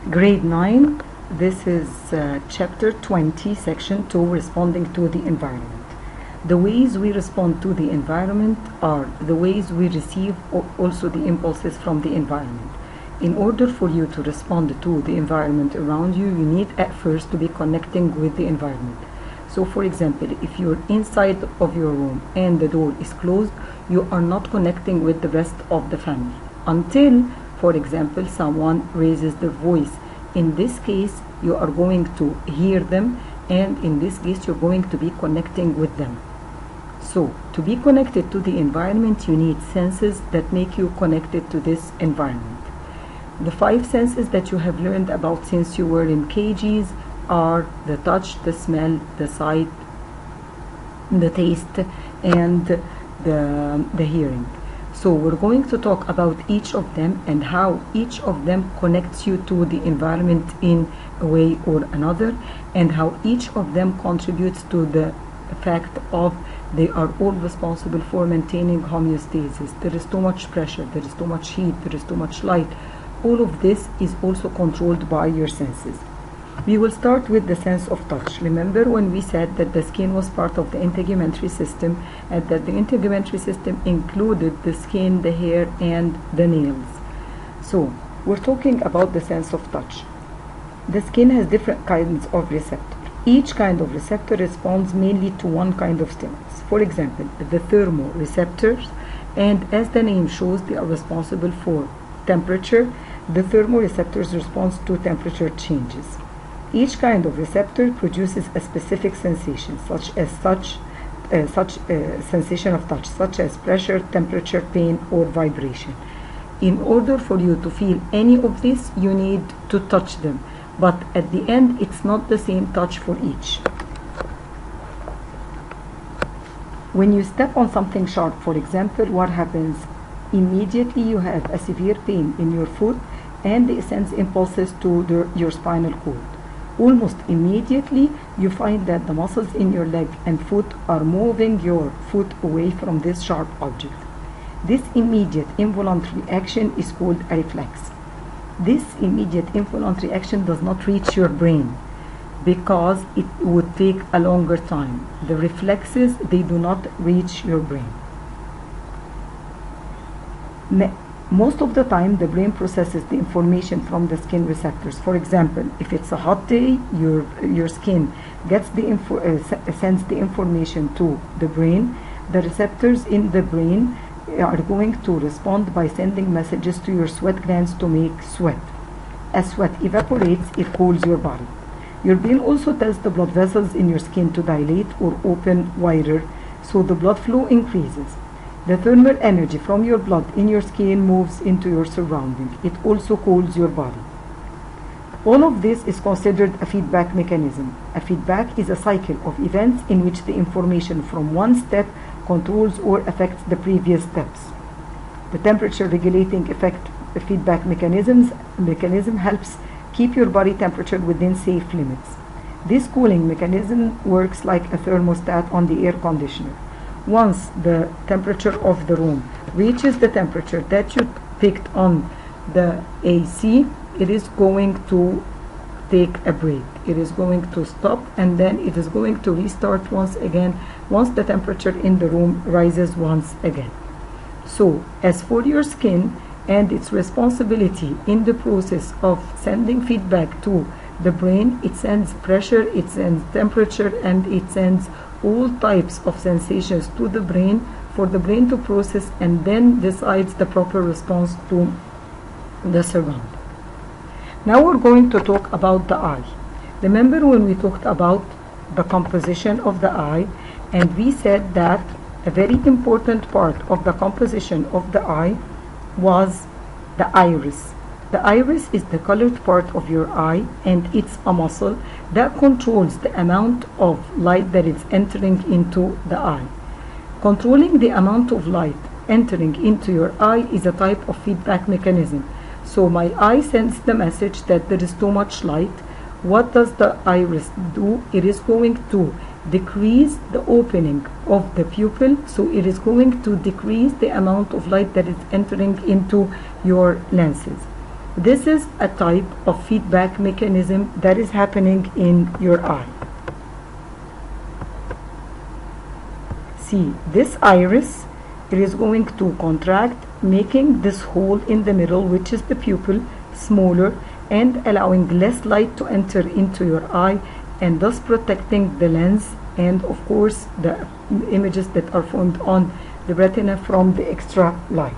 Grade 9, this is chapter 20, section 2, responding to the environment. The ways we respond to the environment are the ways we receive also the impulses from the environment. In order for you to respond to the environment around you, you need at first to be connecting with the environment. So for example, if you're inside of your room and the door is closed, you are not connecting with the rest of the family until, for example, someone raises their voice. In this case, you are going to hear them, and in this case, you're going to be connecting with them. So, to be connected to the environment, you need senses that make you connected to this environment. The 5 senses that you have learned about since you were in KGs are the touch, the smell, the sight, the taste, and the hearing. So we're going to talk about each of them and how each of them connects you to the environment in a way or another, and how each of them contributes to the fact of they are all responsible for maintaining homeostasis. There is too much pressure, there is too much heat, there is too much light. All of this is also controlled by your senses. We will start with the sense of touch. Remember when we said that the skin was part of the integumentary system, and that the integumentary system included the skin, the hair, and the nails. So we're talking about the sense of touch. The skin has different kinds of receptors. Each kind of receptor responds mainly to one kind of stimulus. For example, the thermoreceptors, and as the name shows, they are responsible for temperature. The thermoreceptors respond to temperature changes. Each kind of receptor produces a specific sensation, such sensation of touch, such as pressure, temperature, pain, or vibration. In order for you to feel any of this, you need to touch them. But at the end, it's not the same touch for each. When you step on something sharp, for example, what happens? Immediately you have a severe pain in your foot, and it sends impulses to your spinal cord. Almost immediately you find that the muscles in your leg and foot are moving your foot away from this sharp object. This immediate involuntary action is called a reflex. This immediate involuntary action does not reach your brain because it would take a longer time. The reflexes, they do not reach your brain. Most of the time, the brain processes the information from the skin receptors. For example, if it's a hot day, your skin gets sends the information to the brain. The receptors in the brain are going to respond by sending messages to your sweat glands to make sweat. As sweat evaporates, it cools your body. Your brain also tells the blood vessels in your skin to dilate or open wider, so the blood flow increases. The thermal energy from your blood in your skin moves into your surrounding. It also cools your body. All of this is considered a feedback mechanism. A feedback is a cycle of events in which the information from one step controls or affects the previous steps. The temperature regulating feedback mechanism helps keep your body temperature within safe limits. This cooling mechanism works like a thermostat on the air conditioner. Once the temperature of the room reaches the temperature that you picked on the AC, it is going to take a break. It is going to stop, and then it is going to restart once again once the temperature in the room rises once again. So, as for your skin and its responsibility in the process of sending feedback to the brain, it sends pressure, it sends temperature, and it sends all types of sensations to the brain for the brain to process and then decides the proper response to the surrounding. Now we're going to talk about the eye. Remember when we talked about the composition of the eye, and we said that a very important part of the composition of the eye was the iris. The iris is the colored part of your eye, and it's a muscle that controls the amount of light that is entering into the eye. Controlling the amount of light entering into your eye is a type of feedback mechanism. So my eye sends the message that there is too much light. What does the iris do? It is going to decrease the opening of the pupil, so it is going to decrease the amount of light that is entering into your lenses. This is a type of feedback mechanism that is happening in your eye. See, this iris, it is going to contract, making this hole in the middle, which is the pupil, smaller and allowing less light to enter into your eye, and thus protecting the lens and of course the images that are formed on the retina from the extra light.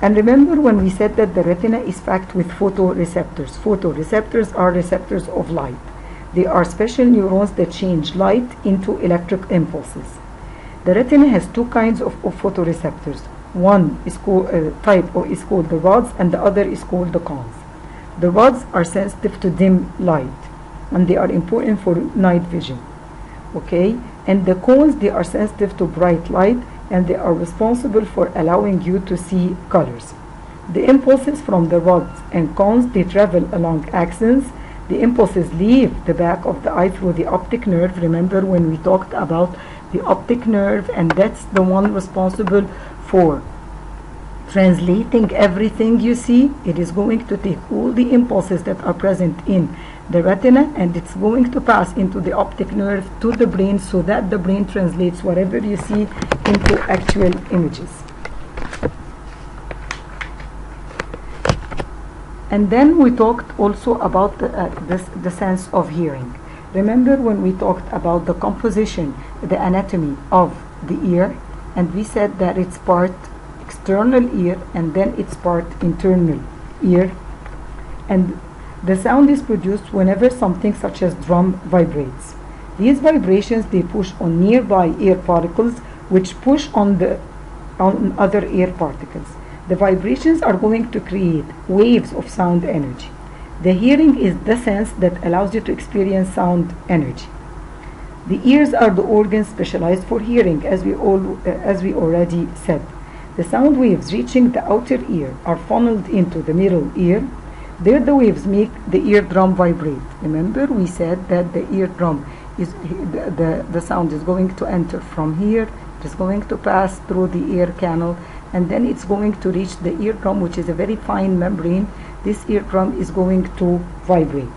And remember when we said that the retina is packed with photoreceptors. Photoreceptors are receptors of light. They are special neurons that change light into electric impulses. The retina has two kinds of photoreceptors. One is called is called the rods, and the other is called the cones. The rods are sensitive to dim light, and they are important for night vision. Okay, and the cones, they are sensitive to bright light, and they are responsible for allowing you to see colors. The impulses from the rods and cones, they travel along axons. The impulses leave the back of the eye through the optic nerve. Remember when we talked about the optic nerve, and that's the one responsible for translating everything you see. It is going to take all the impulses that are present in the retina, and it's going to pass into the optic nerve to the brain, so that the brain translates whatever you see into actual images. And then we talked also about the sense of hearing. Remember when we talked about the composition, the anatomy of the ear, and we said that it's part external ear and then it's part internal ear, and the sound is produced whenever something such as drum vibrates. These vibrations, they push on nearby air particles, which push on other air particles. The vibrations are going to create waves of sound energy. The hearing is the sense that allows you to experience sound energy. The ears are the organs specialized for hearing, as we already said. The sound waves reaching the outer ear are funneled into the middle ear. There the waves make the eardrum vibrate. Remember we said that the eardrum is the sound is going to enter from here, it is going to pass through the ear canal, and then it's going to reach the eardrum, which is a very fine membrane. This eardrum is going to vibrate.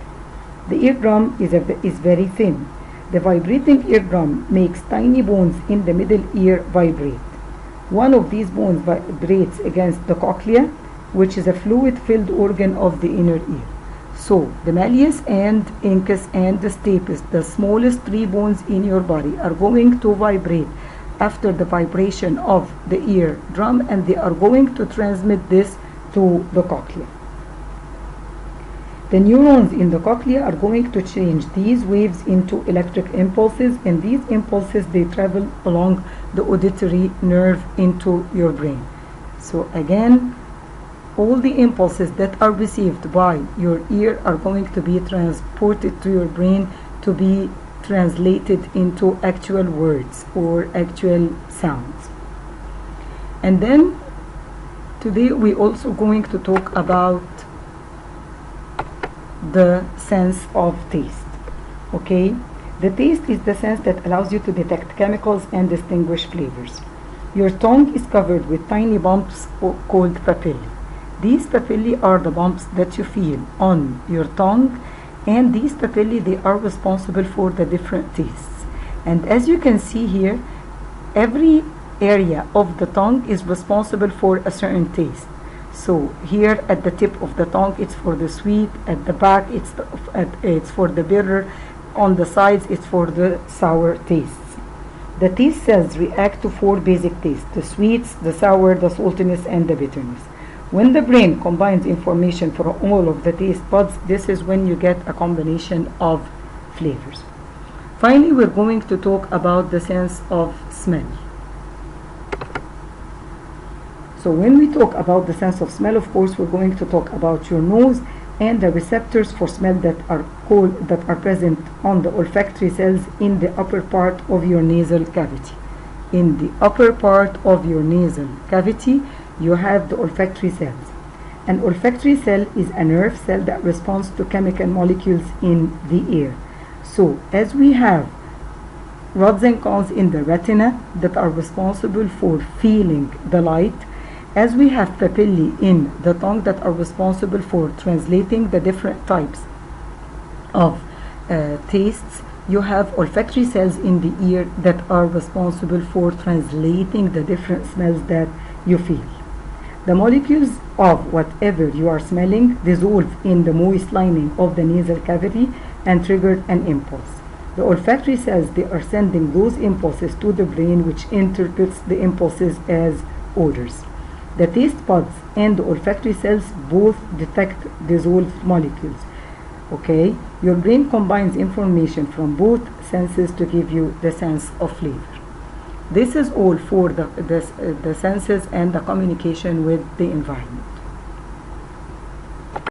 The eardrum is very thin. The vibrating eardrum makes tiny bones in the middle ear vibrate. One of these bones vibrates against the cochlea, which is a fluid-filled organ of the inner ear. So the malleus and incus and the stapes, the smallest three bones in your body, are going to vibrate after the vibration of the eardrum, and they are going to transmit this to the cochlea. The neurons in the cochlea are going to change these waves into electric impulses, and these impulses, they travel along the auditory nerve into your brain. So again, all the impulses that are received by your ear are going to be transported to your brain to be translated into actual words or actual sounds. And then today we also going to talk about the sense of taste. Okay, the taste is the sense that allows you to detect chemicals and distinguish flavors. Your tongue is covered with tiny bumps called papillae. These papillae are the bumps that you feel on your tongue, and these papillae, they are responsible for the different tastes. And as you can see here, every area of the tongue is responsible for a certain taste. So here at the tip of the tongue, it's for the sweet. At the back, it's for the bitter. On the sides, it's for the sour tastes. The taste cells react to four basic tastes: the sweets, the sour, the saltiness, and the bitterness. When the brain combines information from all of the taste buds, this is when you get a combination of flavors. Finally, we're going to talk about the sense of smell. So when we talk about the sense of smell, of course, we're going to talk about your nose and the receptors for smell that are present on the olfactory cells in the upper part of your nasal cavity. In the upper part of your nasal cavity, you have the olfactory cells. An olfactory cell is a nerve cell that responds to chemical molecules in the air. So as we have rods and cones in the retina that are responsible for feeling the light, As we have papillae in the tongue that are responsible for translating the different types of tastes, you have olfactory cells in the ear that are responsible for translating the different smells that you feel. The molecules of whatever you are smelling dissolve in the moist lining of the nasal cavity and trigger an impulse. The olfactory cells, they are sending those impulses to the brain, which interprets the impulses as odors. The taste buds and the olfactory cells both detect dissolved molecules. Okay, your brain combines information from both senses to give you the sense of flavor. This is all for the senses and the communication with the environment.